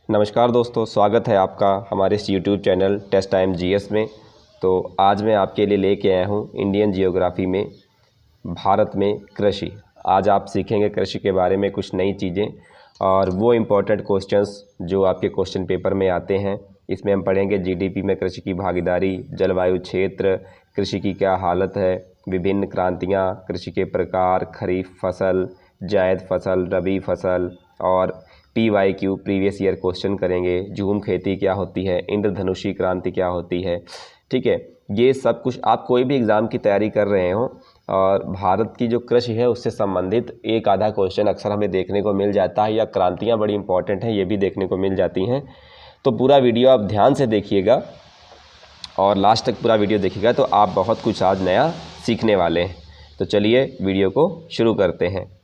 नमस्कार दोस्तों, स्वागत है आपका हमारे इस YouTube channel test time GS में। तो आज मैं आपके लिए लेके आया हूँ इंडियन जियोग्राफी में भारत में कृषि। आज आप सीखेंगे कृषि के बारे में कुछ नई चीज़ें और वो इम्पोर्टेंट क्वेश्चंस जो आपके क्वेश्चन पेपर में आते हैं। इसमें हम पढ़ेंगे जीडीपी में कृषि की भागीदारी, जलवायु क्षेत्र, कृषि की क्या हालत है, विभिन्न क्रांतियाँ, कृषि के प्रकार, खरीफ फसल, जायद फसल, रबी फसल और PYQ प्रीवियस ईयर क्वेश्चन करेंगे। झूम खेती क्या होती है, इंद्रधनुषी क्रांति क्या होती है, ठीक है। ये सब कुछ आप कोई भी एग्ज़ाम की तैयारी कर रहे हो और भारत की जो कृषि है उससे संबंधित एक आधा क्वेश्चन अक्सर हमें देखने को मिल जाता है, या क्रांतियाँ बड़ी इंपॉर्टेंट हैं ये भी देखने को मिल जाती हैं। तो पूरा वीडियो आप ध्यान से देखिएगा और लास्ट तक पूरा वीडियो देखिएगा तो आप बहुत कुछ आज नया सीखने वाले हैं। तो चलिए वीडियो को शुरू करते हैं।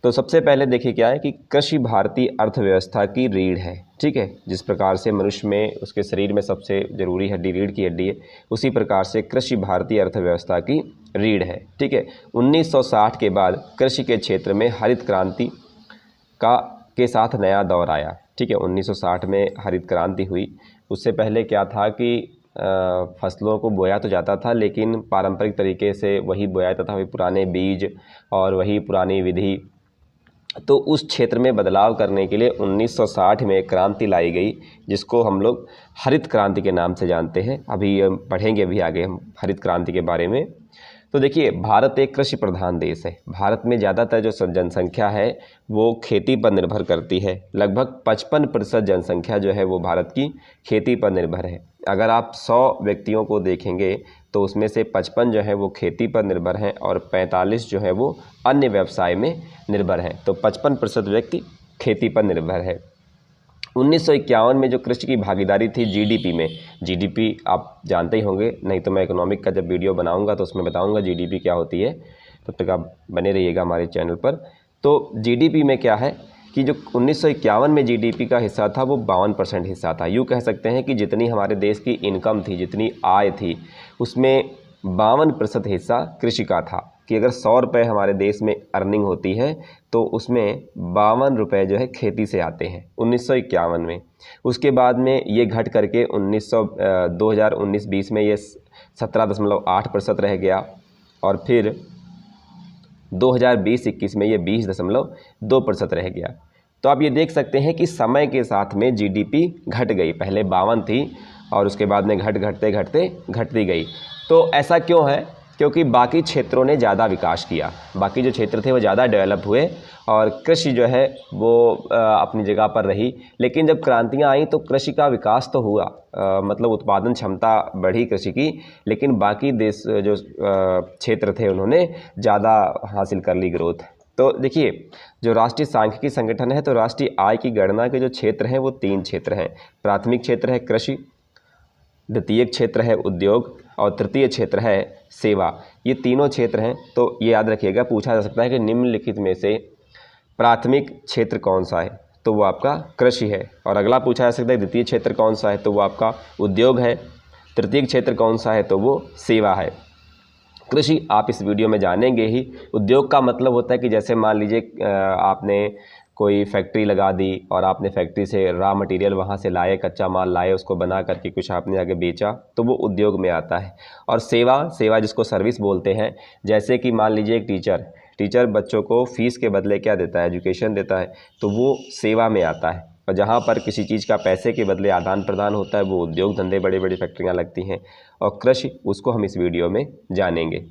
तो सबसे पहले देखिए क्या है कि कृषि भारतीय अर्थव्यवस्था की रीढ़ है, ठीक है। जिस प्रकार से मनुष्य में उसके शरीर में सबसे ज़रूरी हड्डी रीढ़ की हड्डी है, उसी प्रकार से कृषि भारतीय अर्थव्यवस्था की रीढ़ है, ठीक है। 1960 के बाद कृषि के क्षेत्र में हरित क्रांति के साथ नया दौर आया, ठीक है। 1960 में हरित क्रांति हुई। उससे पहले क्या था कि फसलों को बोया तो जाता था, लेकिन पारंपरिक तरीके से वही बोया जाता था, वही पुराने बीज और वही पुरानी विधि। तो उस क्षेत्र में बदलाव करने के लिए 1960 में क्रांति लाई गई, जिसको हम लोग हरित क्रांति के नाम से जानते हैं। अभी पढ़ेंगे भी आगे हम हरित क्रांति के बारे में। तो देखिए, भारत एक कृषि प्रधान देश है। भारत में ज़्यादातर जो जनसंख्या है वो खेती पर निर्भर करती है। लगभग 55% जनसंख्या जो है वो भारत की खेती पर निर्भर है। अगर आप 100 व्यक्तियों को देखेंगे तो उसमें से 55 जो है वो खेती पर निर्भर हैं और 45 जो है वो अन्य व्यवसाय में निर्भर हैं। तो 55% व्यक्ति खेती पर निर्भर है। 1951 में जो कृषि की भागीदारी थी जीडीपी में, जीडीपी आप जानते ही होंगे, नहीं तो मैं इकोनॉमिक का जब वीडियो बनाऊंगा तो उसमें बताऊंगा जीडीपी क्या होती है। तब तक आप बने रहिएगा हमारे चैनल पर। तो जीडीपी में क्या है कि जो 1951 में जीडीपी का हिस्सा था वो 52% हिस्सा था। यूँ कह सकते हैं कि जितनी हमारे देश की इनकम थी, जितनी आय थी, उसमें 52% हिस्सा कृषि का था। कि अगर 100 रुपये हमारे देश में अर्निंग होती है तो उसमें 52 रुपये जो है खेती से आते हैं 1951 में। उसके बाद में ये घट करके 2019-20 में ये 17.8% रह गया और फिर 2020-21 में ये 20.2% रह गया। तो आप ये देख सकते हैं कि समय के साथ में जीडीपी घट गई। पहले 52 थी और उसके बाद में घटती गई। तो ऐसा क्यों है? क्योंकि बाकी क्षेत्रों ने ज़्यादा विकास किया, बाकी जो क्षेत्र थे वो ज़्यादा डेवलप हुए और कृषि जो है वो अपनी जगह पर रही। लेकिन जब क्रांतियाँ आई तो कृषि का विकास तो हुआ, मतलब उत्पादन क्षमता बढ़ी कृषि की, लेकिन बाकी देश जो क्षेत्र थे उन्होंने ज़्यादा हासिल कर ली ग्रोथ। तो देखिए, जो राष्ट्रीय सांख्यिकी संगठन है तो राष्ट्रीय आय की गणना के जो क्षेत्र हैं वो 3 क्षेत्र हैं। प्राथमिक क्षेत्र है कृषि, द्वितीय क्षेत्र है उद्योग और तृतीय क्षेत्र है सेवा। ये तीनों क्षेत्र हैं। तो ये याद रखिएगा, पूछा जा सकता है कि निम्नलिखित में से प्राथमिक क्षेत्र कौन सा है, तो वो आपका कृषि है। और अगला पूछा जा सकता है द्वितीय क्षेत्र कौन सा है, तो वो आपका उद्योग है। तृतीय क्षेत्र कौन सा है, तो वो सेवा है। कृषि आप इस वीडियो में जानेंगे ही। उद्योग का मतलब होता है कि जैसे मान लीजिए आपने कोई फैक्ट्री लगा दी और आपने फैक्ट्री से रॉ मटेरियल वहाँ से लाए, कच्चा माल लाए, उसको बना करके कुछ आपने आगे बेचा, तो वो उद्योग में आता है। और सेवा जिसको सर्विस बोलते हैं, जैसे कि मान लीजिए एक टीचर बच्चों को फीस के बदले क्या देता है, एजुकेशन देता है, तो वो सेवा में आता है। और जहाँ पर किसी चीज़ का पैसे के बदले आदान प्रदान होता है वो उद्योग धंधे, बड़ी बड़ी फैक्ट्रियाँ लगती हैं। और कृषि, उसको हम इस वीडियो में जानेंगे।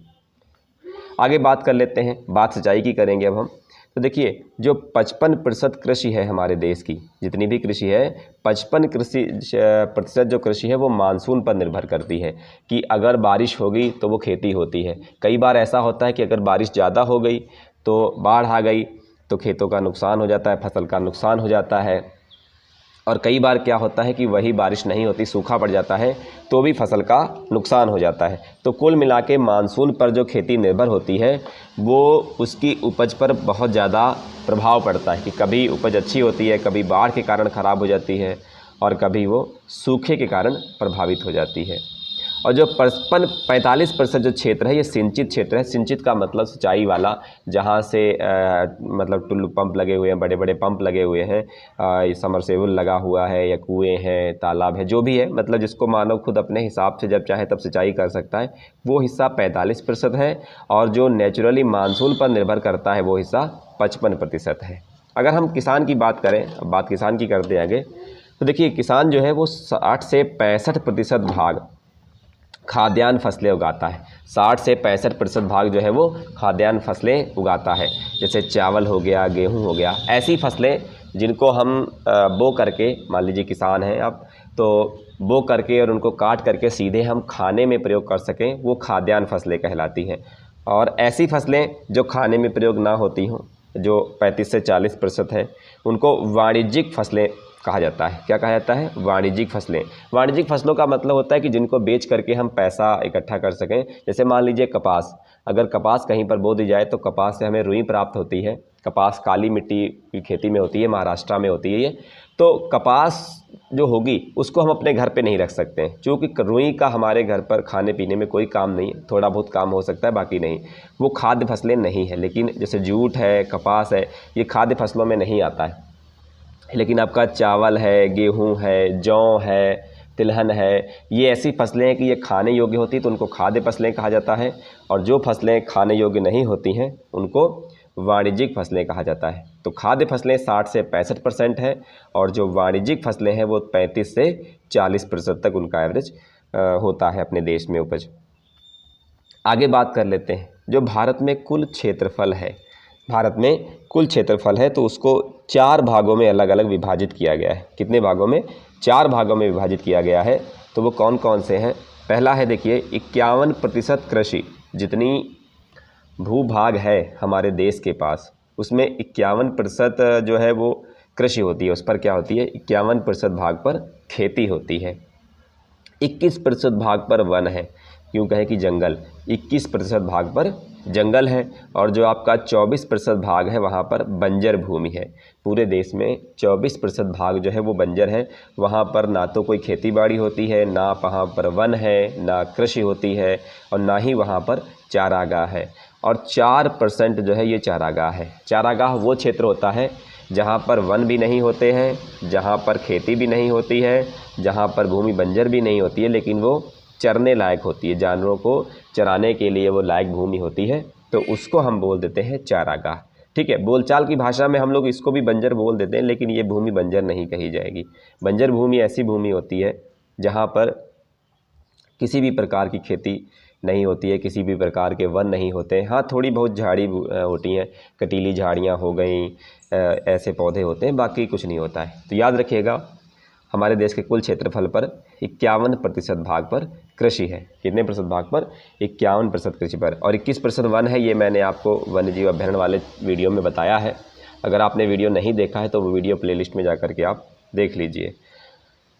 आगे बात कर लेते हैं, बात सिंचाई की करेंगे अब हम। तो देखिए, जो 55% कृषि है हमारे देश की, जितनी भी कृषि है, 55% जो कृषि है वो मानसून पर निर्भर करती है कि अगर बारिश होगी तो वो खेती होती है। कई बार ऐसा होता है कि अगर बारिश ज़्यादा हो गई तो बाढ़ आ गई तो खेतों का नुकसान हो जाता है, फसल का नुकसान हो जाता है। और कई बार क्या होता है कि वही बारिश नहीं होती, सूखा पड़ जाता है, तो भी फसल का नुकसान हो जाता है। तो कुल मिला के मानसून पर जो खेती निर्भर होती है वो उसकी उपज पर बहुत ज़्यादा प्रभाव पड़ता है कि कभी उपज अच्छी होती है, कभी बाढ़ के कारण ख़राब हो जाती है और कभी वो सूखे के कारण प्रभावित हो जाती है। और जो 45% जो क्षेत्र है ये सिंचित क्षेत्र है। सिंचित का मतलब सिंचाई वाला, जहाँ से मतलब टुल्लू पंप लगे हुए हैं, बड़े बड़े पंप लगे हुए हैं, समरसेबुल लगा हुआ है या कुएँ हैं, तालाब है, जो भी है, मतलब जिसको मानव खुद अपने हिसाब से जब चाहे तब सिंचाई कर सकता है, वो हिस्सा 45% है। और जो नेचुरली मानसून पर निर्भर करता है वो हिस्सा 55% है। अगर हम किसान की बात करें, अब बात किसान की करते हैं आगे, तो देखिए किसान जो है वो 60 से 65% भाग खाद्यान्न फसलें उगाता है। 60 से 65% भाग जो है वो खाद्यान्न फसलें उगाता है। जैसे चावल हो गया, गेहूं हो गया, ऐसी फसलें जिनको हम बो करके, मान लीजिए किसान हैं आप, तो बो करके और उनको काट करके सीधे हम खाने में प्रयोग कर सकें, वो खाद्यान्न फसलें कहलाती हैं। और ऐसी फसलें जो खाने में प्रयोग ना होती हों, जो 35 से 40% है, उनको वाणिज्यिक फसलें कहा जाता है। क्या कहा जाता है? वाणिज्यिक फसलें। वाणिज्यिक फसलों का मतलब होता है कि जिनको बेच करके हम पैसा इकट्ठा कर सकें। जैसे मान लीजिए कपास, अगर कपास कहीं पर बो दी जाए तो कपास से हमें रुई प्राप्त होती है। कपास काली मिट्टी की खेती में होती है, महाराष्ट्र में होती है ये। तो कपास जो होगी उसको हम अपने घर पे नहीं रख सकते हैं, क्योंकि रुई का हमारे घर पर खाने पीने में कोई काम नहीं है, थोड़ा बहुत काम हो सकता है, बाकी नहीं। वो खाद्य फसलें नहीं है। लेकिन जैसे जूट है, कपास है, ये खाद्य फसलों में नहीं आता है। लेकिन आपका चावल है, गेहूं है, जौ है, तिलहन है, ये ऐसी फसलें हैं कि ये खाने योग्य होती है, तो उनको खाद्य फसलें कहा जाता है। और जो फसलें खाने योग्य नहीं होती हैं उनको वाणिज्यिक फसलें कहा जाता है। तो खाद्य फसलें 60 से 65% है, और जो वाणिज्यिक फसलें हैं वो 35 से 40% तक उनका एवरेज होता है अपने देश में उपज। आगे बात कर लेते हैं, जो भारत में कुल क्षेत्रफल है, भारत में कुल क्षेत्रफल है तो उसको 4 भागों में अलग अलग विभाजित किया गया है। कितने भागों में? 4 भागों में विभाजित किया गया है। तो वो कौन कौन से हैं? पहला है देखिए 51% कृषि। जितनी भूभाग है हमारे देश के पास, उसमें 51% जो है वो कृषि होती है। उस पर क्या होती है? 51% भाग पर खेती होती है। 21% भाग पर वन है, क्यों कहें कि जंगल, 21% भाग पर जंगल है। और जो आपका 24% भाग है वहाँ पर बंजर भूमि है। पूरे देश में 24% भाग जो है वो बंजर है। वहाँ पर ना तो कोई खेती बाड़ी होती है, ना वहाँ पर वन है, ना कृषि होती है, और ना ही वहाँ पर चारागाह है। और 4% जो है ये चारागाह है। चारागाह वो क्षेत्र होता है जहाँ पर वन भी नहीं होते हैं, जहाँ पर खेती भी नहीं होती है, जहाँ पर भूमि बंजर भी नहीं होती है, लेकिन वो चरने लायक होती है, जानवरों को चराने के लिए वो लायक भूमि होती है, तो उसको हम बोल देते हैं चारागाह। ठीक है, बोलचाल की भाषा में हम लोग इसको भी बंजर बोल देते हैं, लेकिन ये भूमि बंजर नहीं कही जाएगी। बंजर भूमि ऐसी भूमि होती है जहाँ पर किसी भी प्रकार की खेती नहीं होती है, किसी भी प्रकार के वन नहीं होते। हाँ, थोड़ी बहुत झाड़ी होती हैं, कटीली झाड़ियाँ हो गई, ऐसे पौधे होते हैं, बाकी कुछ नहीं होता है। तो याद रखिएगा, हमारे देश के कुल क्षेत्रफल पर 51% भाग पर कृषि है। कितने प्रतिशत भाग पर? 51% कृषि पर, और 21% वन है। ये मैंने आपको वन्यजीव अभ्यारण्य वाले वीडियो में बताया है। अगर आपने वीडियो नहीं देखा है तो वो वीडियो प्लेलिस्ट में जा कर के आप देख लीजिए।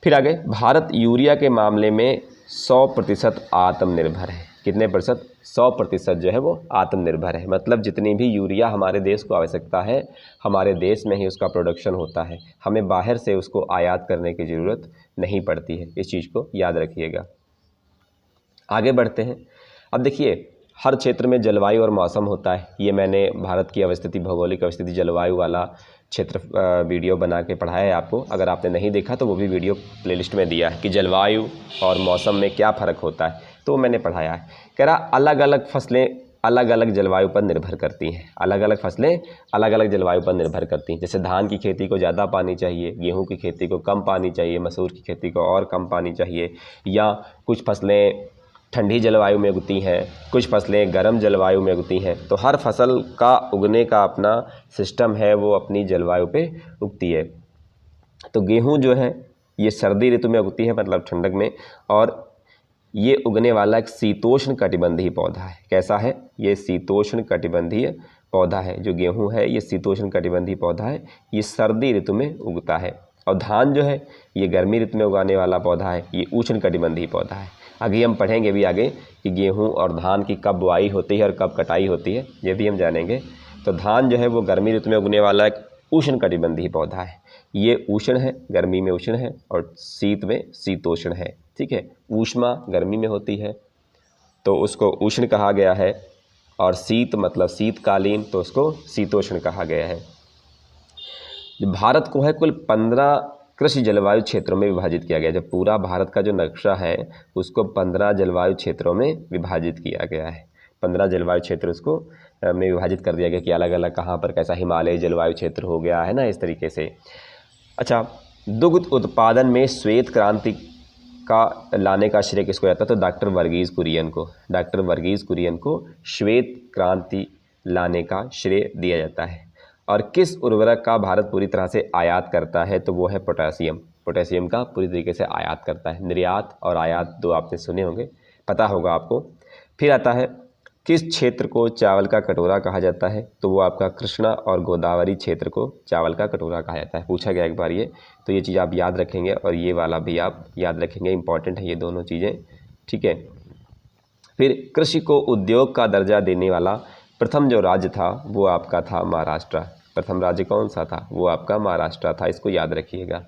फिर आगे, भारत यूरिया के मामले में 100% आत्मनिर्भर है। कितने प्रतिशत? 100% जो है वो आत्मनिर्भर है। मतलब जितनी भी यूरिया हमारे देश को आवश्यकता है, हमारे देश में ही उसका प्रोडक्शन होता है, हमें बाहर से उसको आयात करने की ज़रूरत नहीं पड़ती है। इस चीज़ को याद रखिएगा। आगे बढ़ते हैं। अब देखिए, हर क्षेत्र में जलवायु और मौसम होता है। ये मैंने भारत की अवस्थिति, भौगोलिक अवस्थिति, जलवायु वाला क्षेत्र वीडियो बना के पढ़ाया है आपको। अगर आपने नहीं देखा तो वो भी वीडियो प्लेलिस्ट में दिया है कि जलवायु और मौसम में क्या फ़र्क होता है, तो मैंने पढ़ाया है। कह रहा अलग अलग फसलें अलग अलग जलवायु पर निर्भर करती हैं। अलग अलग फसलें अलग अलग जलवायु पर निर्भर करती हैं। जैसे धान की खेती को ज़्यादा पानी चाहिए, गेहूं की खेती को कम पानी चाहिए, मसूर की खेती को और कम पानी चाहिए। या कुछ फसलें ठंडी जलवायु में उगती हैं, कुछ फसलें गर्म जलवायु में उगती हैं। तो हर फसल का उगने का अपना सिस्टम है, वो अपनी जलवायु पे उगती है। तो गेहूं जो है ये सर्दी ऋतु में उगती है, मतलब ठंडक में, और ये उगने वाला एक शीतोष्ण कटिबंधीय पौधा है। कैसा है? ये शीतोष्ण कटिबंधीय पौधा है। जो गेहूं है ये शीतोष्ण कटिबंधीय पौधा है, ये सर्दी ऋतु में उगता है। और धान जो है ये गर्मी ऋतु में उगाने वाला पौधा है, ये उष्ण कटिबंधीय पौधा है। आगे हम पढ़ेंगे भी आगे कि गेहूं और धान की कब बुआई होती है और कब कटाई होती है, ये भी हम जानेंगे। तो धान जो है वो गर्मी ऋतु में उगने वाला एक उष्ण कटिबंधीय पौधा है। ये उष्ण है, गर्मी में उष्ण है, और शीत में शीतोष्ण है। ठीक है, ऊष्मा गर्मी में होती है तो उसको उष्ण कहा गया है, और शीत मतलब शीतकालीन तो उसको शीतोष्ण कहा गया है। भारत को है कुल 15 कृषि जलवायु क्षेत्रों में विभाजित किया गया। जब पूरा भारत का जो नक्शा है उसको 15 जलवायु क्षेत्रों में विभाजित किया गया है। 15 जलवायु क्षेत्र उसको में विभाजित कर दिया गया कि अलग अलग कहाँ पर कैसा हिमालय जलवायु क्षेत्र हो गया है ना, इस तरीके से। अच्छा, दुग्ध उत्पादन में श्वेत क्रांति का लाने का श्रेय किसको जाता है? तो डॉक्टर वर्गीज कुरियन को। डॉक्टर वर्गीज कुरियन को श्वेत क्रांति लाने का श्रेय दिया जाता है। और किस उर्वरक का भारत पूरी तरह से आयात करता है? तो वो है पोटेशियम। पोटेशियम का पूरी तरीके से आयात करता है। निर्यात और आयात दो आपने सुने होंगे, पता होगा आपको। फिर आता है किस क्षेत्र को चावल का कटोरा कहा जाता है? तो वो आपका कृष्णा और गोदावरी क्षेत्र को चावल का कटोरा कहा जाता है। पूछा गया एक बार ये, तो ये चीज़ आप याद रखेंगे और ये वाला भी आप याद रखेंगे, इंपॉर्टेंट है ये दोनों चीज़ें। ठीक है, फिर कृषि को उद्योग का दर्जा देने वाला प्रथम जो राज्य था वो आपका था महाराष्ट्र। प्रथम राज्य कौन सा था? वो आपका महाराष्ट्र था, इसको याद रखिएगा।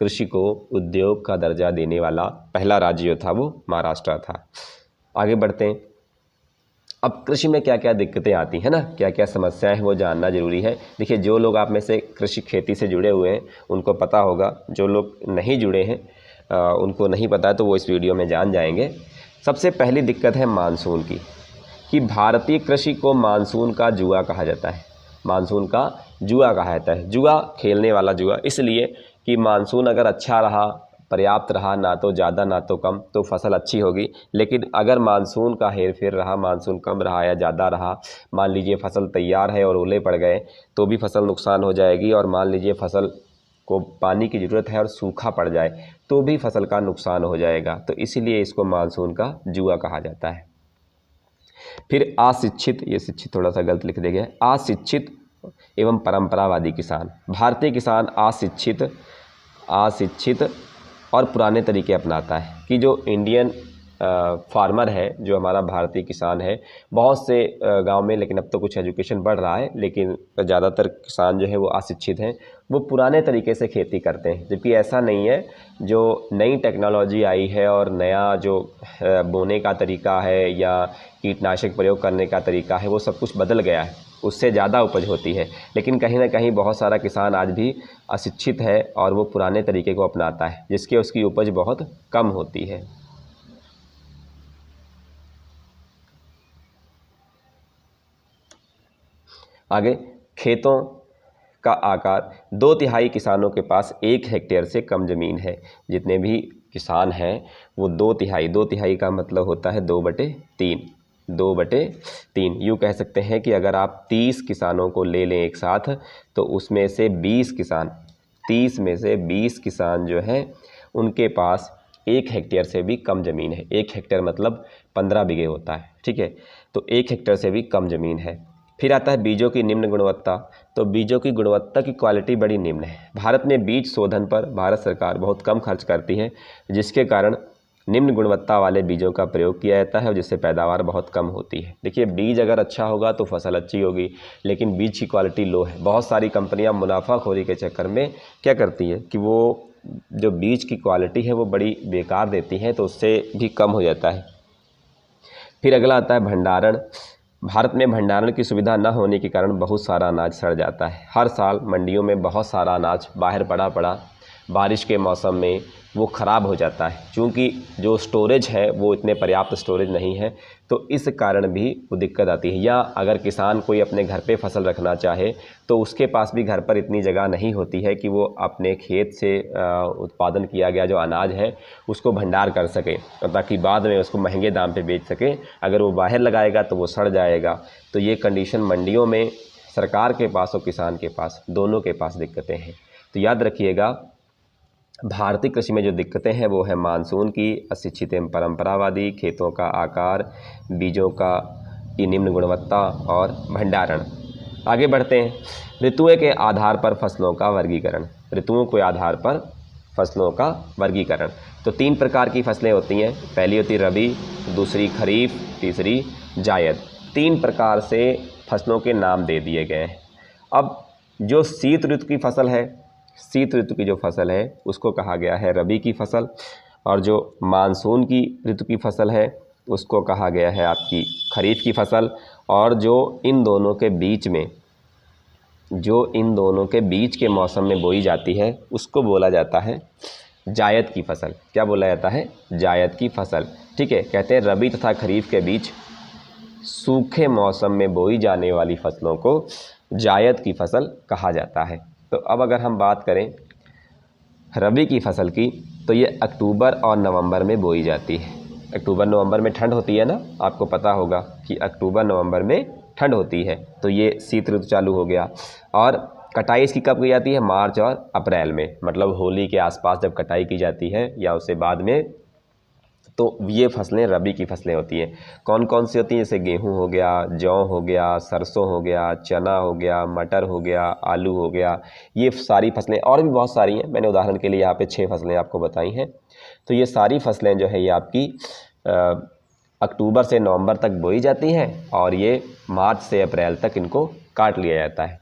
कृषि को उद्योग का दर्जा देने वाला पहला राज्य जो था वो महाराष्ट्र था। आगे बढ़ते हैं। अब कृषि में क्या क्या दिक्कतें आती हैं ना, क्या क्या समस्याएं हैं वो जानना ज़रूरी है। देखिए, जो लोग आप में से कृषि खेती से जुड़े हुए हैं उनको पता होगा, जो लोग नहीं जुड़े हैं उनको नहीं पता है, तो वो इस वीडियो में जान जाएंगे। सबसे पहली दिक्कत है मानसून की, कि भारतीय कृषि को मानसून का जुआ कहा जाता है। मानसून का जुआ कहा जाता है। जुआ खेलने वाला जुआ, इसलिए कि मानसून अगर अच्छा रहा, पर्याप्त रहा, ना तो ज़्यादा ना तो कम, तो फसल अच्छी होगी। लेकिन अगर मानसून का हेर फेर रहा, मानसून कम रहा या ज़्यादा रहा, मान लीजिए फसल तैयार है और ओले पड़ गए तो भी फसल नुकसान हो जाएगी। और मान लीजिए फसल को पानी की ज़रूरत है और सूखा पड़ जाए तो भी फसल का नुकसान हो जाएगा। तो इसीलिए इसको मानसून का जुआ कहा जाता है। फिर अशिक्षित, ये शिक्षित थोड़ा सा गलत लिख दिया गया है। अशिक्षित एवं परंपरावादी किसान। भारतीय किसान अशिक्षित और पुराने तरीके अपनाता है। कि जो इंडियन फार्मर है, जो हमारा भारतीय किसान है, बहुत से गांव में, लेकिन अब तो कुछ एजुकेशन बढ़ रहा है, लेकिन ज़्यादातर किसान जो है वो अशिक्षित हैं, वो पुराने तरीके से खेती करते हैं। जबकि ऐसा नहीं है, जो नई टेक्नोलॉजी आई है और नया जो बोने का तरीका है या कीटनाशक प्रयोग करने का तरीका है वो सब कुछ बदल गया है, उससे ज़्यादा उपज होती है। लेकिन कहीं ना कहीं बहुत सारा किसान आज भी अशिक्षित है और वो पुराने तरीके को अपनाता है, जिसके उसकी उपज बहुत कम होती है। आगे, खेतों का आकार। 2/3 किसानों के पास 1 हेक्टेयर से कम ज़मीन है। जितने भी किसान हैं वो 2/3, 2/3 का मतलब होता है 2/3, 2/3। यूँ कह सकते हैं कि अगर आप 30 किसानों को ले लें एक साथ, तो उसमें से 20 किसान, 30 में से 20 किसान जो हैं उनके पास 1 हेक्टेयर से भी कम ज़मीन है। 1 हेक्टेयर मतलब 15 बीघे होता है। ठीक है, तो 1 हेक्टेयर से भी कम ज़मीन है। फिर आता है बीजों की निम्न गुणवत्ता। तो बीजों की गुणवत्ता की क्वालिटी बड़ी निम्न है। भारत में बीज शोधन पर भारत सरकार बहुत कम खर्च करती है, जिसके कारण निम्न गुणवत्ता वाले बीजों का प्रयोग किया जाता है और जिससे पैदावार बहुत कम होती है। देखिए, बीज अगर अच्छा होगा तो फसल अच्छी होगी, लेकिन बीज की क्वालिटी लो है। बहुत सारी कंपनियां मुनाफाखोरी के चक्कर में क्या करती हैं कि वो जो बीज की क्वालिटी है वो बड़ी बेकार देती हैं, तो उससे भी कम हो जाता है। फिर अगला आता है भंडारण। भारत में भंडारण की सुविधा न होने के कारण बहुत सारा अनाज सड़ जाता है। हर साल मंडियों में बहुत सारा अनाज बाहर पड़ा बारिश के मौसम में वो ख़राब हो जाता है, क्योंकि जो स्टोरेज है वो इतने पर्याप्त स्टोरेज नहीं है, तो इस कारण भी वो दिक्कत आती है। या अगर किसान कोई अपने घर पे फसल रखना चाहे तो उसके पास भी घर पर इतनी जगह नहीं होती है कि वो अपने खेत से उत्पादन किया गया जो अनाज है उसको भंडार कर सके, ताकि बाद में उसको महंगे दाम पे बेच सके। अगर वो बाहर लगाएगा तो वो सड़ जाएगा। तो ये कंडीशन मंडियों में सरकार के पास और किसान के पास, दोनों के पास दिक्कतें हैं। तो याद रखिएगा, भारतीय कृषि में जो दिक्कतें हैं वो है मानसून की, अशिक्षित एवं परंपरावादी, खेतों का आकार, बीजों की निम्न गुणवत्ता और भंडारण। आगे बढ़ते हैं। ऋतुओं के आधार पर फसलों का वर्गीकरण। ऋतुओं के आधार पर फसलों का वर्गीकरण। तो 3 प्रकार की फसलें होती हैं। पहली होती रबी, दूसरी खरीफ, तीसरी जायद। 3 प्रकार से फसलों के नाम दे दिए गए हैं। अब जो शीत ऋतु की फसल है शीत ऋतु की जो फसल है उसको कहा गया है रबी की फसल, और जो मानसून की ऋतु की फसल है उसको कहा गया है आपकी खरीफ की फसल, और जो इन दोनों के बीच के मौसम में बोई जाती है उसको बोला जाता है जायद की फसल। क्या बोला जाता है? जायद की फसल। ठीक है, कहते हैं रबी तथा खरीफ के बीच सूखे मौसम में बोई जाने वाली फसलों को जायद की फसल कहा जाता है। तो अब अगर हम बात करें रबी की फसल की, तो ये अक्टूबर और नवंबर में बोई जाती है। अक्टूबर नवंबर में ठंड होती है ना, आपको पता होगा कि अक्टूबर नवंबर में ठंड होती है, तो ये शीत ऋतु चालू हो गया। और कटाई इसकी कब की जाती है? मार्च और अप्रैल में, मतलब होली के आसपास जब कटाई की जाती है या उससे बाद में, तो ये फसलें रबी की फसलें होती हैं। कौन कौन सी होती हैं? जैसे गेहूं हो गया, जौ हो गया, सरसों हो गया, चना हो गया, मटर हो गया, आलू हो गया, ये सारी फसलें, और भी बहुत सारी हैं, मैंने उदाहरण के लिए यहाँ पे 6 फसलें आपको बताई हैं। तो ये सारी फसलें जो है ये आपकी अक्टूबर से नवंबर तक बोई जाती हैं, और ये मार्च से अप्रैल तक इनको काट लिया जाता है।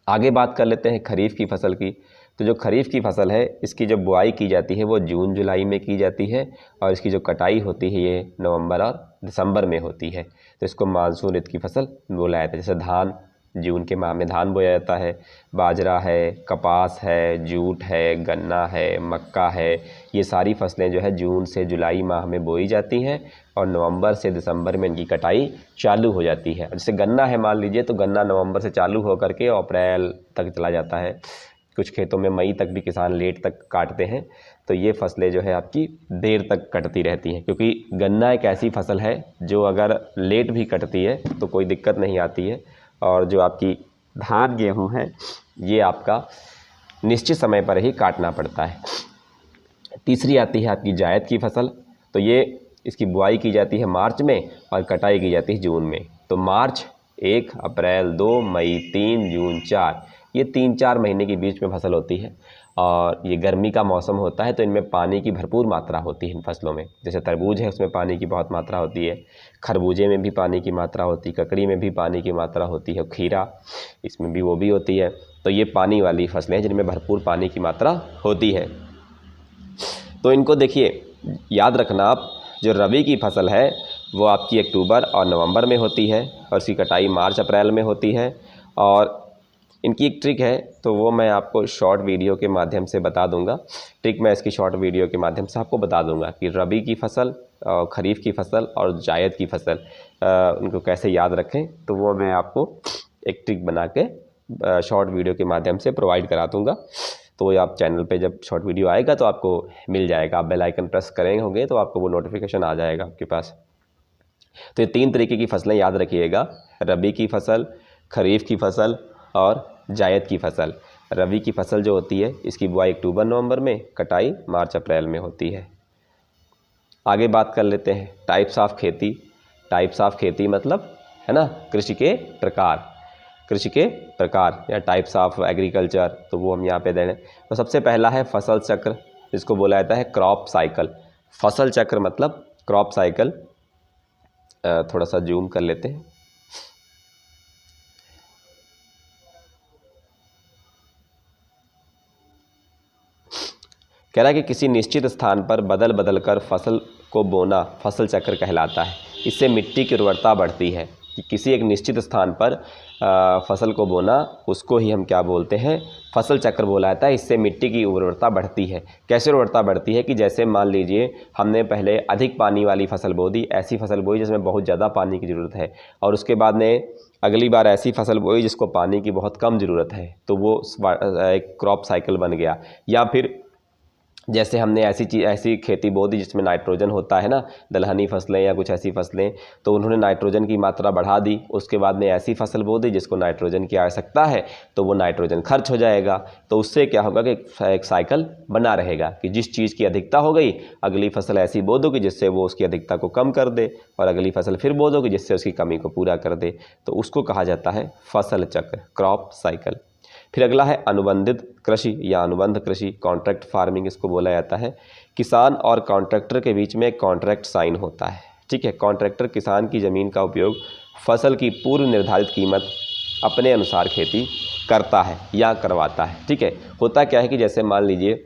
आगे बात कर लेते हैं खरीफ की फसल की। तो जो खरीफ की फसल है इसकी जो बुआई की जाती है वो जून जुलाई में की जाती है, और इसकी जो कटाई होती है ये नवंबर और दिसंबर में होती है। तो इसको मानसून ऋतु की फसल बोला जाता है। जैसे धान, जून के माह में धान बोया जाता है, बाजरा है, कपास है, जूट है, गन्ना है, मक्का है, ये सारी फसलें जो है जून से जुलाई माह में बोई जाती हैं, और नवंबर से दिसंबर में इनकी कटाई चालू हो जाती है। जैसे गन्ना है, मान लीजिए, तो गन्ना नवंबर से चालू होकर के अप्रैल तक चला जाता है। कुछ खेतों में मई तक भी किसान लेट तक काटते हैं। तो ये फसलें जो है आपकी देर तक कटती रहती हैं, क्योंकि गन्ना एक ऐसी फसल है जो अगर लेट भी कटती है तो कोई दिक्कत नहीं आती है, और जो आपकी धान गेहूँ है ये आपका निश्चित समय पर ही काटना पड़ता है। तीसरी आती है आपकी जायद की फसल। तो ये इसकी बुआई की जाती है मार्च में और कटाई की जाती है जून में। तो मार्च 1, अप्रैल 2, मई 3, जून 4, ये 3-4 महीने के बीच में फसल होती है, और ये गर्मी का मौसम होता है, तो इनमें पानी की भरपूर मात्रा होती है इन फसलों में। जैसे तरबूज है उसमें पानी की बहुत मात्रा होती है, खरबूजे में भी पानी की मात्रा होती है, ककड़ी में भी पानी की मात्रा होती है, खीरा इसमें भी वो भी होती है। तो ये पानी वाली फसलें हैं जिनमें भरपूर पानी की मात्रा होती है। तो इनको देखिए, याद रखना आप, जो रबी की फसल है वो आपकी अक्टूबर और नवंबर में होती है, और इसकी कटाई मार्च अप्रैल में होती है। और इनकी एक ट्रिक है, तो वो मैं आपको शॉर्ट वीडियो के माध्यम से बता दूंगा। ट्रिक मैं इसकी शॉर्ट वीडियो के माध्यम से आपको बता दूंगा कि रबी की फसल, खरीफ की फसल और जायद की फसल उनको कैसे याद रखें। तो वो मैं आपको एक ट्रिक बना के शॉर्ट वीडियो के माध्यम से प्रोवाइड करा दूँगा। तो आप चैनल पे जब शॉर्ट वीडियो आएगा तो आपको मिल जाएगा, आप बेल आइकन प्रेस करेंगे होंगे तो आपको वो नोटिफिकेशन आ जाएगा आपके पास। तो ये 3 तरीके की फसलें याद रखिएगा, रबी की फसल, खरीफ की फसल और जायद की फसल। रबी की फसल जो होती है इसकी बुआई अक्टूबर नवंबर में, कटाई मार्च अप्रैल में होती है। आगे बात कर लेते हैं टाइप्स ऑफ खेती। टाइप्स ऑफ खेती मतलब है ना कृषि के प्रकार, कृषि के प्रकार या टाइप्स ऑफ एग्रीकल्चर, तो वो हम यहाँ पे दे रहे हैं। तो सबसे पहला है फसल चक्र, जिसको बोला जाता है क्रॉप साइकिल। फसल चक्र मतलब क्रॉप साइकिल। थोड़ा सा जूम कर लेते हैं। कह रहा है कि किसी निश्चित स्थान पर बदल बदल कर फसल को बोना फसल चक्र कहलाता है। इससे मिट्टी की उर्वरता बढ़ती है। कि किसी एक निश्चित स्थान पर फसल को बोना, उसको ही हम क्या बोलते हैं? फसल चक्र बोला जाता है। इससे मिट्टी की उर्वरता बढ़ती है। कैसे उर्वरता बढ़ती है? कि जैसे मान लीजिए हमने पहले अधिक पानी वाली फसल बो दी, ऐसी फसल बोई जिसमें बहुत ज़्यादा पानी की ज़रूरत है, और उसके बाद में अगली बार ऐसी फसल बोई जिसको पानी की बहुत कम ज़रूरत है, तो वो एक क्रॉप साइकिल बन गया। या फिर जैसे हमने ऐसी खेती बो दी जिसमें नाइट्रोजन होता है ना, दलहनी फसलें या कुछ ऐसी फसलें, तो उन्होंने नाइट्रोजन की मात्रा बढ़ा दी। उसके बाद में ऐसी फसल बो दी जिसको नाइट्रोजन की आवश्यकता है, तो वो नाइट्रोजन खर्च हो जाएगा। तो उससे क्या होगा कि एक साइकिल बना रहेगा कि जिस चीज़ की अधिकता हो गई, अगली फसल ऐसी बो दो कि जिससे वो उसकी अधिकता को कम कर दे, और अगली फसल फिर बो दो कि जिससे उसकी कमी को पूरा कर दे। तो उसको कहा जाता है फसल चक्र, क्रॉप साइकिल। फिर अगला है अनुबंधित कृषि या अनुबंध कृषि, कॉन्ट्रैक्ट फार्मिंग इसको बोला जाता है। किसान और कॉन्ट्रैक्टर के बीच में कॉन्ट्रैक्ट साइन होता है। ठीक है, कॉन्ट्रैक्टर किसान की ज़मीन का उपयोग फसल की पूर्व निर्धारित कीमत अपने अनुसार खेती करता है या करवाता है। ठीक है, होता क्या है कि जैसे मान लीजिए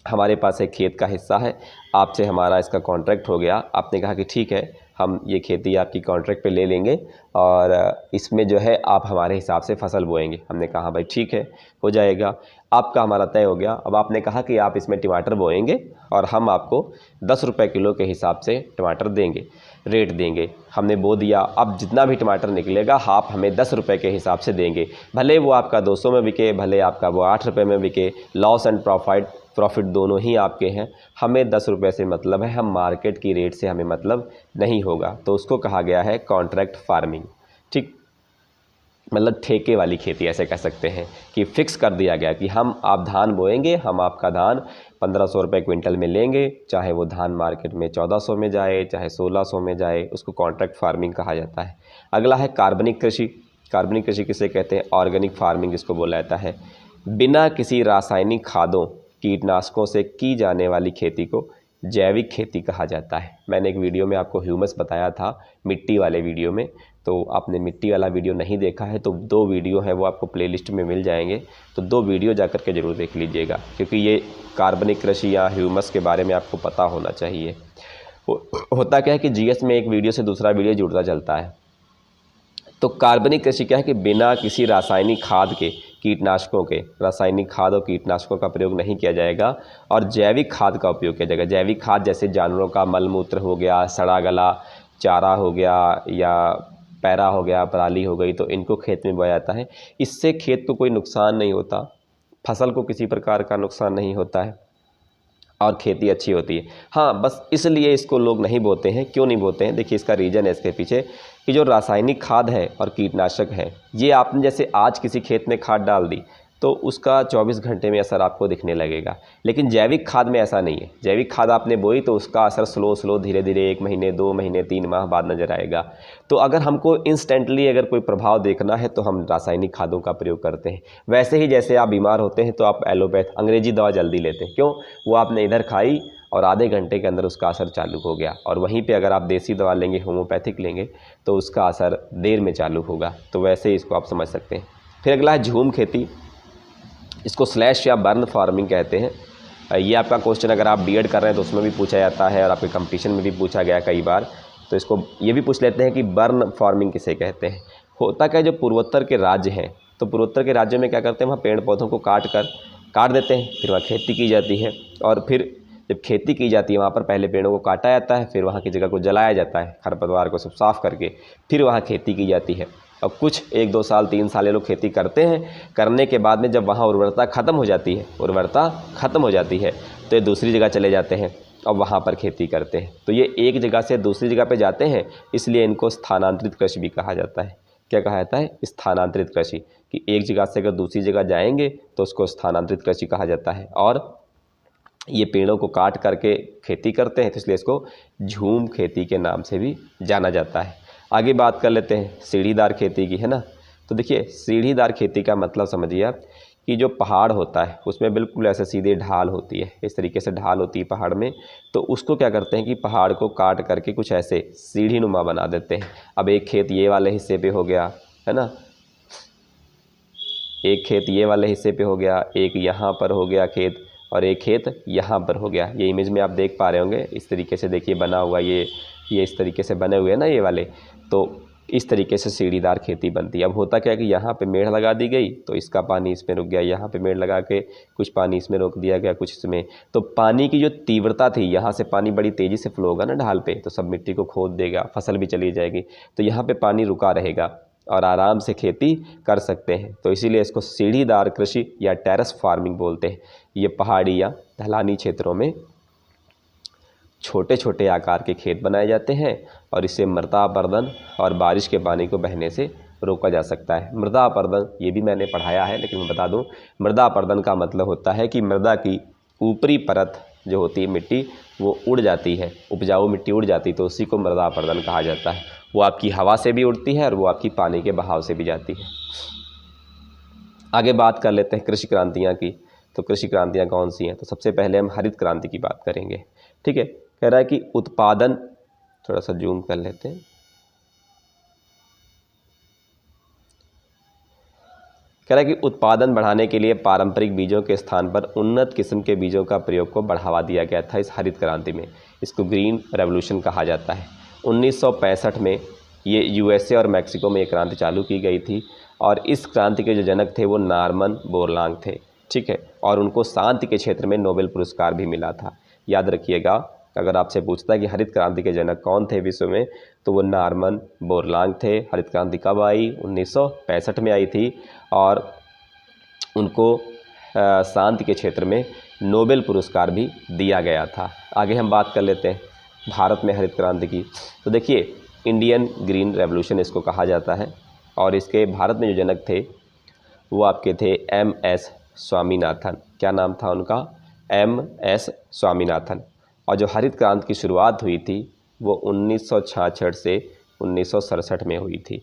हमारे पास एक खेत का हिस्सा है, आपसे हमारा इसका कॉन्ट्रैक्ट हो गया, आपने कहा कि ठीक है हम ये खेती आपकी कॉन्ट्रैक्ट पे ले लेंगे और इसमें जो है आप हमारे हिसाब से फसल बोएंगे। हमने कहा भाई ठीक है हो जाएगा, आपका हमारा तय हो गया। अब आपने कहा कि आप इसमें टमाटर बोएंगे और हम आपको 10 रुपये किलो के हिसाब से टमाटर देंगे, रेट देंगे। हमने बो दिया, अब जितना भी टमाटर निकलेगा आप हमें 10 रुपये के हिसाब से देंगे, भले वो आपका 200 में बिके, भले आपका वो 8 रुपये में बिके, लॉस एंड प्रॉफिट दोनों ही आपके हैं। हमें 10 रुपये से मतलब है, हम मार्केट की रेट से हमें मतलब नहीं होगा। तो उसको कहा गया है कॉन्ट्रैक्ट फार्मिंग। ठीक, मतलब ठेके वाली खेती ऐसे कह सकते हैं कि फिक्स कर दिया गया कि हम आप धान बोएंगे, हम आपका धान 1500 रुपये क्विंटल में लेंगे, चाहे वो धान मार्केट में 1400 में जाए चाहे 1600 में जाए, उसको कॉन्ट्रैक्ट फार्मिंग कहा जाता है। अगला है कार्बनिक कृषि। कार्बनिक कृषि किसे कहते हैं? ऑर्गेनिक फार्मिंग इसको बोला जाता है। बिना किसी रासायनिक खादों कीटनाशकों से की जाने वाली खेती को जैविक खेती कहा जाता है। मैंने एक वीडियो में आपको ह्यूमस बताया था, मिट्टी वाले वीडियो में, तो आपने मिट्टी वाला वीडियो नहीं देखा है तो 2 वीडियो है वो आपको प्लेलिस्ट में मिल जाएंगे, तो 2 वीडियो जा कर के ज़रूर देख लीजिएगा, क्योंकि ये कार्बनिक कृषि या ह्यूमस के बारे में आपको पता होना चाहिए। होता क्या है कि जीएस में एक वीडियो से दूसरा वीडियो जुड़ता चलता है। तो कार्बनिक कृषि क्या है कि बिना किसी रासायनिक खाद के, कीटनाशकों के, रासायनिक खाद और कीटनाशकों का प्रयोग नहीं किया जाएगा और जैविक खाद का उपयोग किया जाएगा। जैविक खाद जैसे जानवरों का मल मूत्र हो गया, सड़ा गला चारा हो गया या पैरा हो गया, पराली हो गई, तो इनको खेत में बोया जाता है। इससे खेत को कोई नुकसान नहीं होता, फसल को किसी प्रकार का नुकसान नहीं होता है और खेती अच्छी होती है। हाँ, बस इसलिए इसको लोग नहीं बोते हैं। क्यों नहीं बोते हैं? देखिए इसका रीज़न है इसके पीछे कि जो रासायनिक खाद है और कीटनाशक है, ये आपने जैसे आज किसी खेत में खाद डाल दी तो उसका 24 घंटे में असर आपको दिखने लगेगा, लेकिन जैविक खाद में ऐसा नहीं है। जैविक खाद आपने बोई तो उसका असर स्लो धीरे धीरे 1 महीने 2 महीने 3 माह बाद नज़र आएगा। तो अगर हमको इंस्टेंटली अगर कोई प्रभाव देखना है तो हम रासायनिक खादों का प्रयोग करते हैं। वैसे ही जैसे आप बीमार होते हैं तो आप एलोपैथ अंग्रेजी दवा जल्दी लेते हैं। क्यों? वो आपने इधर खाई और आधे घंटे के अंदर उसका असर चालू हो गया, और वहीं पे अगर आप देसी दवा लेंगे, होम्योपैथिक लेंगे, तो उसका असर देर में चालू होगा। तो वैसे ही इसको आप समझ सकते हैं। फिर अगला है झूम खेती। इसको स्लैश या बर्न फार्मिंग कहते हैं। ये आपका क्वेश्चन अगर आप बीएड कर रहे हैं तो उसमें भी पूछा जाता है और आपके कंपटीशन में भी पूछा गया कई बार, तो इसको ये भी पूछ लेते हैं कि बर्न फार्मिंग किसे कहते हैं। होता क्या है, जो पूर्वोत्तर के राज्य हैं, तो पूर्वोत्तर के राज्यों में क्या करते हैं, वहाँ पेड़ पौधों को काट देते हैं, फिर वहाँ खेती की जाती है, और फिर जब खेती की जाती है वहाँ पर पहले पेड़ों को काटा जाता है, फिर वहाँ की जगह को जलाया जाता है, खरपतवार को सब साफ़ करके, फिर वहाँ खेती की जाती है। अब कुछ 1-2 साल 3 साल ये लोग खेती करते हैं, करने के बाद में जब वहाँ उर्वरता ख़त्म हो जाती है तो ये दूसरी जगह चले जाते हैं और वहाँ पर खेती करते हैं। तो ये एक जगह से दूसरी जगह पे जाते हैं, इसलिए इनको स्थानांतरित कृषि भी कहा जाता है। क्या कहा जाता है? स्थानांतरित कृषि, कि एक जगह से अगर दूसरी जगह जाएंगे तो उसको स्थानांतरित कृषि कहा जाता है। और ये पेड़ों को काट करके खेती करते हैं, तो इसलिए इसको झूम खेती के नाम से भी जाना जाता है। आगे बात कर लेते हैं सीढ़ीदार खेती की, है ना। तो देखिए सीढ़ीदार खेती का मतलब समझिए आप कि जो पहाड़ होता है उसमें बिल्कुल ऐसे सीधे ढाल होती है, इस तरीके से ढाल होती है पहाड़ में, तो उसको क्या करते हैं कि पहाड़ को काट करके कुछ ऐसे सीढ़ी नुमा बना देते हैं। अब एक खेत ये वाले हिस्से पे हो गया, है ना, एक खेत ये वाले हिस्से पे हो गया, एक यहाँ पर हो गया खेत, और एक खेत यहाँ पर हो गया। ये इमेज में आप देख पा रहे होंगे, इस तरीके से देखिए बना हुआ, ये इस तरीके से बने हुए हैं ना ये वाले। तो इस तरीके से सीढ़ीदार खेती बनती है। अब होता क्या है कि यहाँ पे मेड़ लगा दी गई तो इसका पानी इसमें रुक गया, यहाँ पे मेड़ लगा के कुछ पानी इसमें रोक दिया गया, कुछ इसमें। तो पानी की जो तीव्रता थी, यहाँ से पानी बड़ी तेज़ी से फ्लो होगा ना ढाल पे, तो सब मिट्टी को खोद देगा, फसल भी चली जाएगी। तो यहाँ पे पानी रुका रहेगा और आराम से खेती कर सकते हैं। तो इसीलिए इसको सीढ़ीदार कृषि या टेरेस फार्मिंग बोलते हैं। ये पहाड़ी या ढलानी क्षेत्रों में छोटे छोटे आकार के खेत बनाए जाते हैं और इससे मृदा अपरदन और बारिश के पानी को बहने से रोका जा सकता है। मृदा अपरदन ये भी मैंने पढ़ाया है, लेकिन मैं बता दूं, मृदा अपरदन का मतलब होता है कि मृदा की ऊपरी परत जो होती है मिट्टी, वो उड़ जाती है, उपजाऊ मिट्टी उड़ जाती है, तो उसी को मृदा अपरदन कहा जाता है। वो आपकी हवा से भी उड़ती है और वो आपकी पानी के बहाव से भी जाती है। आगे बात कर लेते हैं कृषि क्रांतियाँ की। तो कृषि क्रांतियाँ कौन सी हैं? तो सबसे पहले हम हरित क्रांति की बात करेंगे। ठीक है, कह रहा है कि उत्पादन, थोड़ा सा जूम कर लेते हैं। कह रहा है कि उत्पादन बढ़ाने के लिए पारंपरिक बीजों के स्थान पर उन्नत किस्म के बीजों का प्रयोग को बढ़ावा दिया गया था इस हरित क्रांति में। इसको ग्रीन रेवोल्यूशन कहा जाता है। 1965 में ये यूएसए और मैक्सिको में ये क्रांति चालू की गई थी और इस क्रांति के जो जनक थे वो नॉर्मन बोरलांग थे, ठीक है, और उनको शांति के क्षेत्र में नोबेल पुरस्कार भी मिला था। याद रखिएगा, अगर आपसे पूछता है कि हरित क्रांति के जनक कौन थे विश्व में, तो वो नॉर्मन बोरलांग थे। हरित क्रांति कब आई? 1965 में आई थी और उनको शांति के क्षेत्र में नोबेल पुरस्कार भी दिया गया था। आगे हम बात कर लेते हैं भारत में हरित क्रांति की। तो देखिए, इंडियन ग्रीन रेवोल्यूशन इसको कहा जाता है और इसके भारत में जो जनक थे वो आपके थे MS स्वामीनाथन। क्या नाम था उनका? MS स्वामीनाथन। और जो हरित क्रांति की शुरुआत हुई थी वो 1966 से 1967 में हुई थी।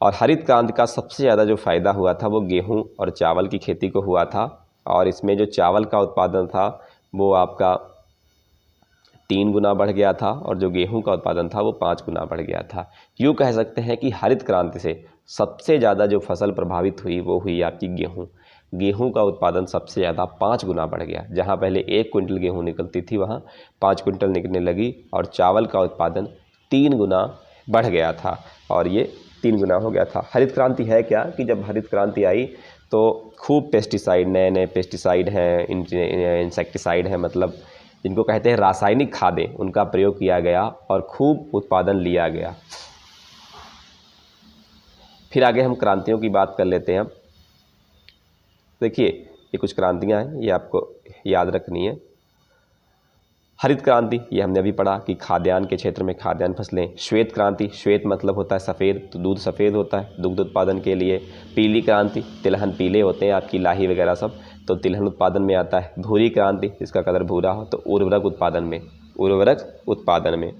और हरित क्रांति का सबसे ज़्यादा जो फ़ायदा हुआ था वो गेहूं और चावल की खेती को हुआ था और इसमें जो चावल का उत्पादन था वो आपका 3 गुना बढ़ गया था और जो गेहूं का उत्पादन था वो 5 गुना बढ़ गया था। यूँ कह सकते हैं कि हरित क्रांति से सबसे ज़्यादा जो फसल प्रभावित हुई वो हुई आपकी गेहूं। गेहूं का उत्पादन सबसे ज़्यादा 5 गुना बढ़ गया। जहां पहले 1 क्विंटल गेहूं निकलती थी वहां 5 क्विंटल निकलने लगी और चावल का उत्पादन 3 गुना बढ़ गया था और ये 3 गुना हो गया था। हरित क्रांति है क्या कि जब हरित क्रांति आई तो खूब पेस्टिसाइड, नए नए पेस्टिसाइड हैं, इंसेक्टिसाइड हैं, मतलब जिनको कहते हैं रासायनिक खादें, उनका प्रयोग किया गया और खूब उत्पादन लिया गया। फिर आगे हम क्रांतियों की बात कर लेते हैं। देखिए, ये कुछ क्रांतियां हैं, ये आपको याद रखनी है। हरित क्रांति, ये हमने अभी पढ़ा कि खाद्यान्न के क्षेत्र में खाद्यान्न फसलें। श्वेत क्रांति, श्वेत मतलब होता है सफ़ेद, तो दूध सफ़ेद होता है दुग्ध उत्पादन के लिए। पीली क्रांति, तिलहन पीले होते हैं, आपकी लाही वगैरह सब, तो तिलहन उत्पादन में आता है। भूरी क्रांति, जिसका कलर भूरा हो, तो उर्वरक उत्पादन में।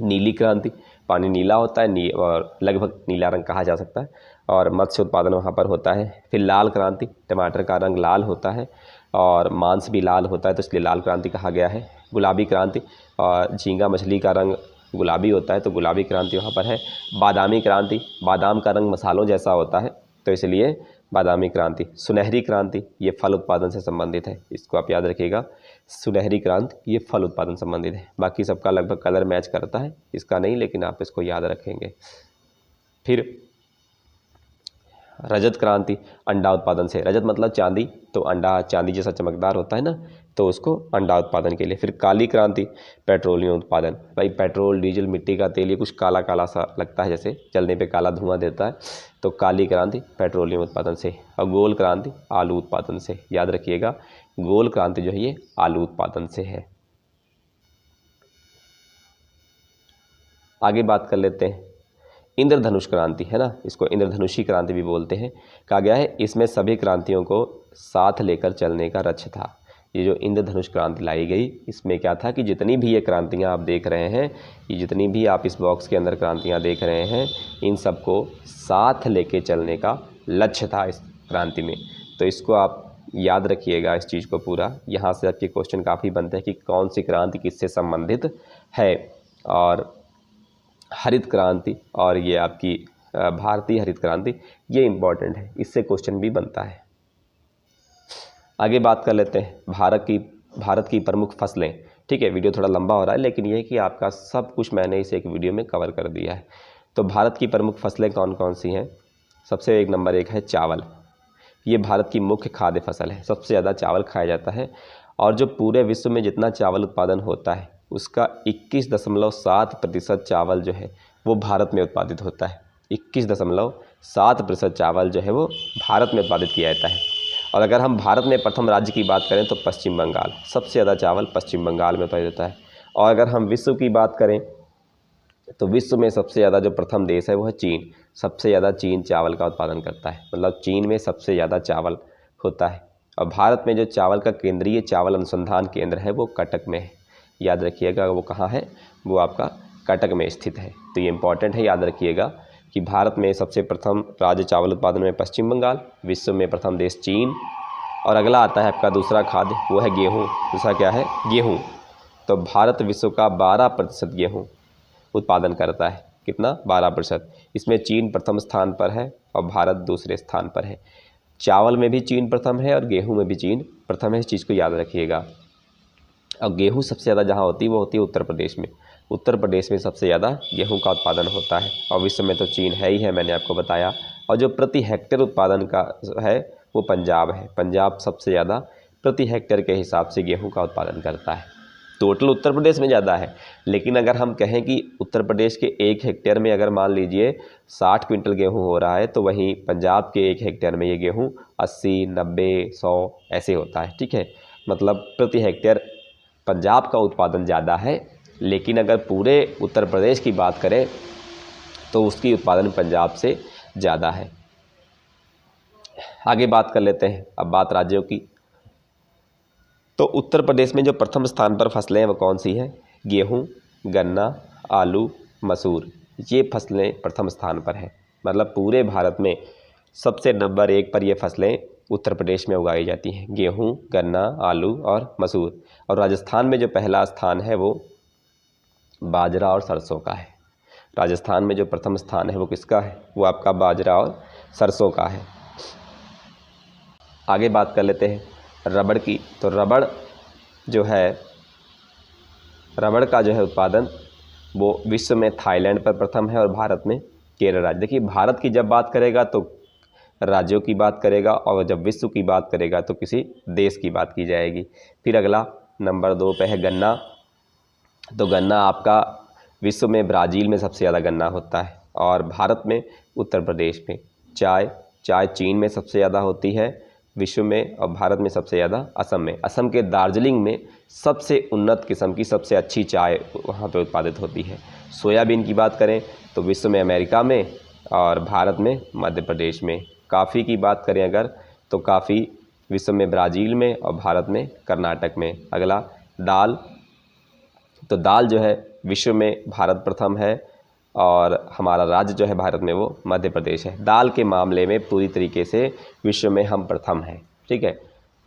नीली क्रांति, पानी नीला होता है और लगभग नीला रंग कहा जा सकता है और मत्स्य उत्पादन वहाँ पर होता है। फिर लाल क्रांति, टमाटर का रंग लाल होता है और मांस भी लाल होता है तो इसलिए लाल क्रांति कहा गया है। गुलाबी क्रांति, और झींगा मछली का रंग गुलाबी होता है तो गुलाबी क्रांति वहाँ पर है। बादामी क्रांति, बादाम का रंग मसालों जैसा होता है तो इसलिए बादामी क्रांति। सुनहरी क्रांति, ये फल उत्पादन से संबंधित है, इसको आप याद रखिएगा। सुनहरी क्रांति ये फल उत्पादन संबंधित है। बाकी सबका लगभग कलर मैच करता है, इसका नहीं, लेकिन आप इसको याद रखेंगे। फिर रजत क्रांति, अंडा उत्पादन से। रजत मतलब चांदी, तो अंडा चांदी जैसा चमकदार होता है ना, तो उसको अंडा उत्पादन के लिए। फिर काली क्रांति, पेट्रोलियम उत्पादन। भाई पेट्रोल, डीजल, मिट्टी का तेल, ये कुछ काला काला सा लगता है, जैसे जलने पे काला धुआं देता है, तो काली क्रांति पेट्रोलियम उत्पादन से। और गोल क्रांति आलू उत्पादन से। याद रखिएगा, गोल क्रांति जो है ये आलू उत्पादन से है। आगे बात कर लेते हैं इंद्रधनुष क्रांति, है ना, इसको इंद्रधनुषी क्रांति भी बोलते हैं। कहा गया है इसमें सभी क्रांतियों को साथ लेकर चलने का लक्ष्य था। ये जो इंद्रधनुष क्रांति लाई गई, इसमें क्या था कि जितनी भी ये क्रांतियाँ आप देख रहे हैं, ये जितनी भी आप इस बॉक्स के अंदर क्रांतियाँ देख रहे हैं, इन सबको साथ लेके चलने का लक्ष्य था इस क्रांति में। तो इसको आप याद रखिएगा, इस चीज़ को पूरा। यहाँ से आपके क्वेश्चन काफ़ी बनते हैं कि कौन सी क्रांति किससे संबंधित है। और हरित क्रांति और ये आपकी भारतीय हरित क्रांति, ये इम्पॉर्टेंट है, इससे क्वेश्चन भी बनता है। आगे बात कर लेते हैं भारत की प्रमुख फसलें। ठीक है, वीडियो थोड़ा लंबा हो रहा है, लेकिन ये है कि आपका सब कुछ मैंने इस एक वीडियो में कवर कर दिया है। तो भारत की प्रमुख फसलें कौन कौन सी हैं? सबसे नंबर 1 है चावल। ये भारत की मुख्य खाद्य फसल है, सबसे ज़्यादा चावल खाया जाता है। और जो पूरे विश्व में जितना चावल उत्पादन होता है उसका 21.7% चावल जो है वो भारत में उत्पादित होता है। 21.7% चावल जो है वो भारत में उत्पादित किया जाता है। और अगर हम भारत में प्रथम राज्य की बात करें तो पश्चिम बंगाल, सबसे ज़्यादा चावल पश्चिम बंगाल में उत्पादित होता है। और अगर हम विश्व की बात करें तो विश्व में सबसे ज़्यादा जो प्रथम देश है वो है चीन। सबसे ज़्यादा चीन चावल का उत्पादन करता है, मतलब चीन में सबसे ज़्यादा चावल होता है। और भारत में जो चावल का केंद्रीय चावल अनुसंधान केंद्र है वो कटक में है। याद रखिएगा, वो कहाँ है? वो आपका कटक में स्थित है। तो ये इंपॉर्टेंट है, याद रखिएगा कि भारत में सबसे प्रथम राज्य चावल उत्पादन में पश्चिम बंगाल, विश्व में प्रथम देश चीन। और अगला आता है आपका दूसरा खाद्य, वो है गेहूँ। दूसरा क्या है? गेहूँ। तो भारत विश्व का 12% गेहूँ उत्पादन करता है। कितना 12%। इसमें चीन प्रथम स्थान पर है और भारत दूसरे स्थान पर है। चावल में भी चीन प्रथम है और गेहूं में भी चीन प्रथम है, इस चीज़ को याद रखिएगा। और गेहूं सबसे ज़्यादा जहां होती है वो होती है उत्तर प्रदेश में। उत्तर प्रदेश में सबसे ज़्यादा गेहूं का उत्पादन होता है और विश्व में तो चीन है ही है, मैंने आपको बताया। और जो प्रति हेक्टेयर उत्पादन का है वो पंजाब है। पंजाब सबसे ज़्यादा प्रति हेक्टेयर के हिसाब से गेहूं का उत्पादन करता है। टोटल उत्तर प्रदेश में ज़्यादा है, लेकिन अगर हम कहें कि उत्तर प्रदेश के 1 हेक्टेयर में अगर मान लीजिए 60 क्विंटल गेहूं हो रहा है, तो वहीं पंजाब के 1 हेक्टेयर में ये गेहूं 80, 90, 100 ऐसे होता है। ठीक है, मतलब प्रति हेक्टेयर पंजाब का उत्पादन ज़्यादा है, लेकिन अगर पूरे उत्तर प्रदेश की बात करें तो उसकी उत्पादन पंजाब से ज़्यादा है। आगे बात कर लेते हैं अब बात राज्यों की। तो उत्तर प्रदेश में जो प्रथम स्थान पर फसलें हैं वो कौन सी हैं? गेहूं, गन्ना, आलू, मसूर, ये फसलें प्रथम स्थान पर हैं। मतलब पूरे भारत में सबसे नंबर 1 पर ये फसलें उत्तर प्रदेश में उगाई जाती हैं, गेहूं, गन्ना, आलू और मसूर। और राजस्थान में जो पहला स्थान है वो बाजरा और सरसों का है। राजस्थान में जो प्रथम स्थान है वो किसका है? वो आपका बाजरा और सरसों का है। आगे बात कर लेते हैं रबड़ की। तो रबड़ का जो है उत्पादन वो विश्व में थाईलैंड पर प्रथम है और भारत में केरल राज्य। देखिए, भारत की जब बात करेगा तो राज्यों की बात करेगा और जब विश्व की बात करेगा तो किसी देश की बात की जाएगी। फिर अगला नंबर 2 पे है गन्ना। तो गन्ना आपका विश्व में ब्राज़ील में सबसे ज़्यादा गन्ना होता है और भारत में उत्तर प्रदेश में। चाय चीन में सबसे ज़्यादा होती है विश्व में और भारत में सबसे ज़्यादा असम में। असम के दार्जिलिंग में सबसे उन्नत किस्म की सबसे अच्छी चाय वहाँ पे उत्पादित होती है। सोयाबीन की बात करें तो विश्व में अमेरिका में और भारत में मध्य प्रदेश में। कॉफ़ी की बात करें अगर तो कॉफ़ी विश्व में ब्राज़ील में और भारत में कर्नाटक में। अगला दाल। तो दाल जो है विश्व में भारत प्रथम है और हमारा राज्य जो है भारत में वो मध्य प्रदेश है। दाल के मामले में पूरी तरीके से विश्व में हम प्रथम हैं। ठीक है,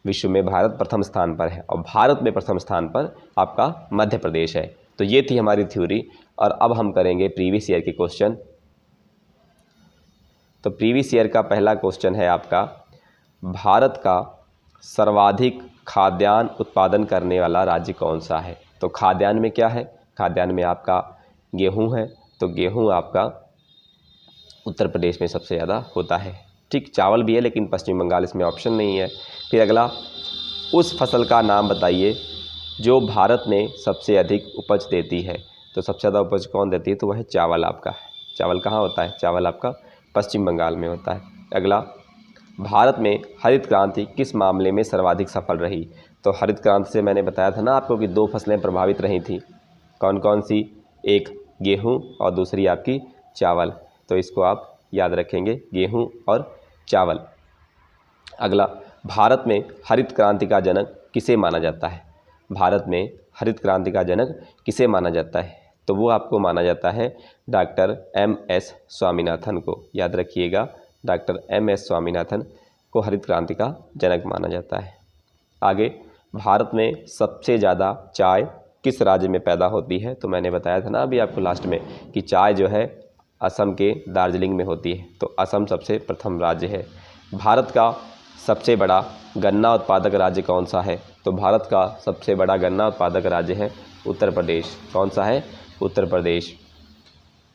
विश्व में भारत प्रथम स्थान पर है और भारत में प्रथम स्थान पर आपका मध्य प्रदेश है। तो ये थी हमारी थ्योरी और अब हम करेंगे प्रीवियस ईयर के क्वेश्चन। तो प्रीवियस ईयर का पहला क्वेश्चन है आपका, भारत का सर्वाधिक खाद्यान्न उत्पादन करने वाला राज्य कौन सा है? तो खाद्यान्न में क्या है? खाद्यान्न में आपका गेहूं है, तो गेहूं आपका उत्तर प्रदेश में सबसे ज़्यादा होता है। ठीक, चावल भी है लेकिन पश्चिम बंगाल इसमें ऑप्शन नहीं है। फिर अगला, उस फसल का नाम बताइए जो भारत में सबसे अधिक उपज देती है। तो सबसे ज़्यादा उपज कौन देती है? तो वह है चावल आपका। चावल कहाँ होता है? चावल आपका पश्चिम बंगाल में होता है। अगला, भारत में हरित क्रांति किस मामले में सर्वाधिक सफल रही? तो हरित क्रांति से मैंने बताया था ना आपको कि 2 फसलें प्रभावित रही थी। कौन कौन सी? एक गेहूं और दूसरी आपकी चावल। तो इसको आप याद रखेंगे, गेहूं और चावल। अगला, भारत में हरित क्रांति का जनक किसे माना जाता है? भारत में हरित क्रांति का जनक किसे माना जाता है? तो वो आपको माना जाता है डॉक्टर MS स्वामीनाथन को। याद रखिएगा, डॉक्टर MS स्वामीनाथन को हरित क्रांति का जनक माना जाता है। आगे, भारत में सबसे ज़्यादा चाय किस राज्य में पैदा होती है? तो मैंने बताया था ना अभी आपको लास्ट में कि चाय जो है असम के दार्जिलिंग में होती है, तो असम सबसे प्रथम राज्य है। भारत का सबसे बड़ा गन्ना उत्पादक राज्य कौन सा है? तो भारत का सबसे बड़ा गन्ना उत्पादक राज्य है उत्तर प्रदेश। कौन सा है? उत्तर प्रदेश।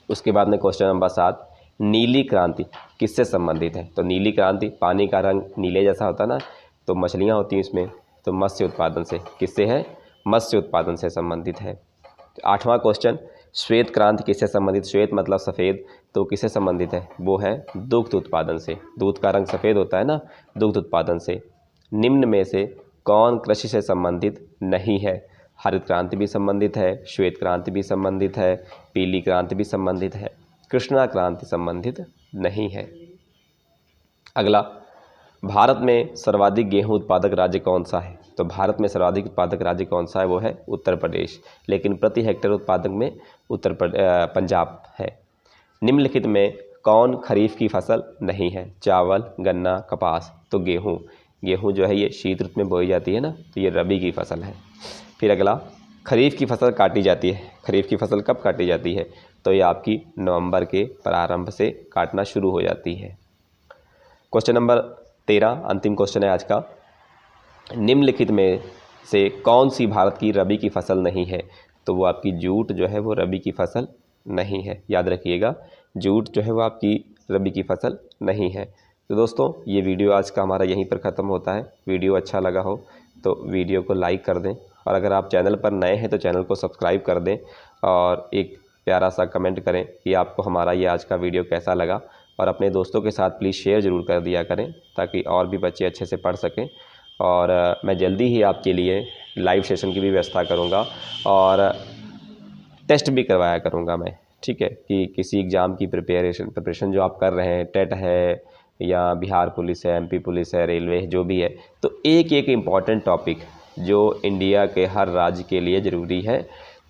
उसके बाद में क्वेश्चन नंबर 7, नीली क्रांति किससे संबंधित है? तो नीली क्रांति, पानी का रंग नीले जैसा होता है ना, तो मछलियाँ होती हैं इसमें, तो मत्स्य उत्पादन से। किससे है? मत्स्य उत्पादन से संबंधित है। 8वां क्वेश्चन, श्वेत क्रांति किससे संबंधित? श्वेत मतलब सफ़ेद, तो किससे संबंधित है? वो है दुग्ध उत्पादन से। दूध का रंग सफ़ेद होता है ना, दुग्ध उत्पादन से। निम्न में से कौन कृषि से संबंधित नहीं है? हरित क्रांति भी संबंधित है, श्वेत क्रांति भी संबंधित है, पीली क्रांति भी संबंधित है, कृष्णा क्रांति संबंधित नहीं है। अगला, भारत में सर्वाधिक गेहूं उत्पादक राज्य कौन सा है? तो भारत में सर्वाधिक उत्पादक राज्य कौन सा है? वो है उत्तर प्रदेश, लेकिन प्रति हेक्टेयर उत्पादक में पंजाब है। निम्नलिखित में कौन खरीफ की फसल नहीं है? चावल, गन्ना, कपास। तो गेहूं जो है ये शीत ऋतु में बोई जाती है ना, तो ये रबी की फसल है। फिर अगला, खरीफ की फसल काटी जाती है। खरीफ की फसल कब काटी जाती है? तो तो ये आपकी नवंबर के प्रारंभ से काटना शुरू हो जाती है। क्वेश्चन नंबर 13 अंतिम क्वेश्चन है आज का। निम्नलिखित में से कौन सी भारत की रबी की फसल नहीं है? तो वो आपकी जूट जो है वो रबी की फसल नहीं है। याद रखिएगा, जूट जो है वो आपकी रबी की फसल नहीं है। तो दोस्तों, ये वीडियो आज का हमारा यहीं पर ख़त्म होता है। वीडियो अच्छा लगा हो तो वीडियो को लाइक कर दें, और अगर आप चैनल पर नए हैं तो चैनल को सब्सक्राइब कर दें, और एक प्यारा सा कमेंट करें कि आपको हमारा ये आज का वीडियो कैसा लगा, और अपने दोस्तों के साथ प्लीज़ शेयर ज़रूर कर दिया करें ताकि और भी बच्चे अच्छे से पढ़ सकें। और मैं जल्दी ही आपके लिए लाइव सेशन की भी व्यवस्था करूँगा, और टेस्ट भी करवाया करूँगा मैं, ठीक है, कि किसी एग्ज़ाम की प्रिपरेशन जो आप कर रहे हैं, टेट है या बिहार पुलिस है, एमपी पुलिस है, रेलवे जो भी है, तो एक एक इम्पॉर्टेंट टॉपिक जो इंडिया के हर राज्य के लिए ज़रूरी है,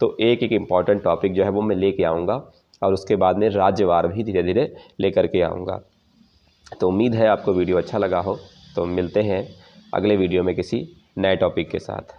तो एक एक इम्पॉर्टेंट टॉपिक जो है वो मैं लेके आऊँगा, और उसके बाद में राज्यवार भी धीरे धीरे लेकर के आऊँगा। तो उम्मीद है आपको वीडियो अच्छा लगा हो। तो मिलते हैं अगले वीडियो में किसी नए टॉपिक के साथ।